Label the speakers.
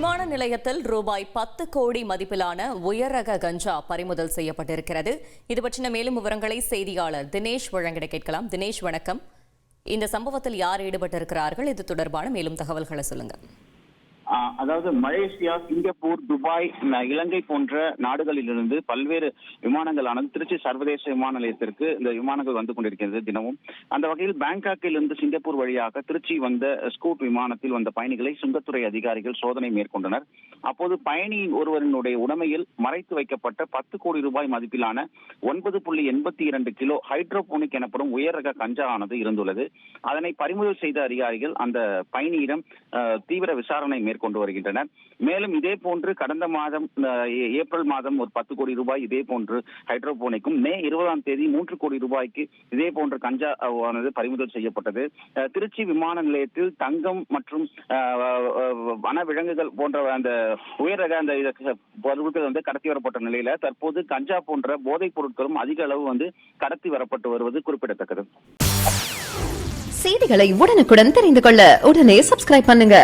Speaker 1: விமான நிலையத்தில் ரூபாய் 10 கோடி மதிப்பிலான உயர்ரக கஞ்சா பறிமுதல் செய்யப்பட்டிருக்கிறது. இது பற்றின மேலும் விவரங்களை செய்தியாளர் தினேஷ் வழங்கிட கேட்கலாம். தினேஷ், வணக்கம். இந்த சம்பவத்தில் யார் ஈடுபட்டிருக்கிறார்கள்? இது தொடர்பான மேலும் தகவல்களை சொல்லுங்க.
Speaker 2: அதாவது மலேசியா, சிங்கப்பூர், துபாய், இலங்கை போன்ற நாடுகளிலிருந்து பல்வேறு விமானங்களானது திருச்சி சர்வதேச விமான நிலையத்திற்கு இந்த விமானங்கள் வந்து கொண்டிருக்கிறது தினமும். அந்த வகையில் பேங்காக்கில் இருந்து சிங்கப்பூர் வழியாக திருச்சி வந்த ஸ்கூட் விமானத்தில் வந்த பயணிகளை சுங்கத்துறை அதிகாரிகள் சோதனை மேற்கொண்டனர். அப்போது பயணி ஒருவரினுடைய உடமையில் மறைத்து வைக்கப்பட்ட 10 கோடி ரூபாய் மதிப்பிலான 9.82 கிலோ ஹைட்ரோபோனிக் எனப்படும் உயர் ரக கஞ்சா ஆனது இருந்துள்ளது. அதனை பறிமுதல் செய்த அதிகாரிகள் அந்த பயணியிடம் தீவிர விசாரணை கொண்டு வருகின்றனர். மேலும் இதே போன்று கடந்த மாதம் ஏப்ரல் மாதம் ஒரு 10 கோடி ரூபாய் இதே போன்று ஹைட்ரோபோனிக்கும், மே 20ஆம் தேதி 3 கோடி ரூபாய்க்கு இதே போன்று கஞ்சா ஆனது பறிமுதல் செய்யப்பட்டது. திருச்சி விமான நிலையத்தில் தங்கம் மற்றும் வனவிலங்குகள் போன்ற அந்த உயரக அந்த பொருட்கள் வந்து கடத்தி வரப்பட்ட நிலையில தற்போது கஞ்சா போன்ற போதைப் பொருட்களும் அதிக அளவு வந்து கடத்தி வரப்பட்டு வருவது குறிப்பிடத்தக்கது.
Speaker 3: செய்திகளை உடனுக்குடன் தெரிந்து கொள்ள உடனே சப்ஸ்கிரைப் பண்ணுங்க.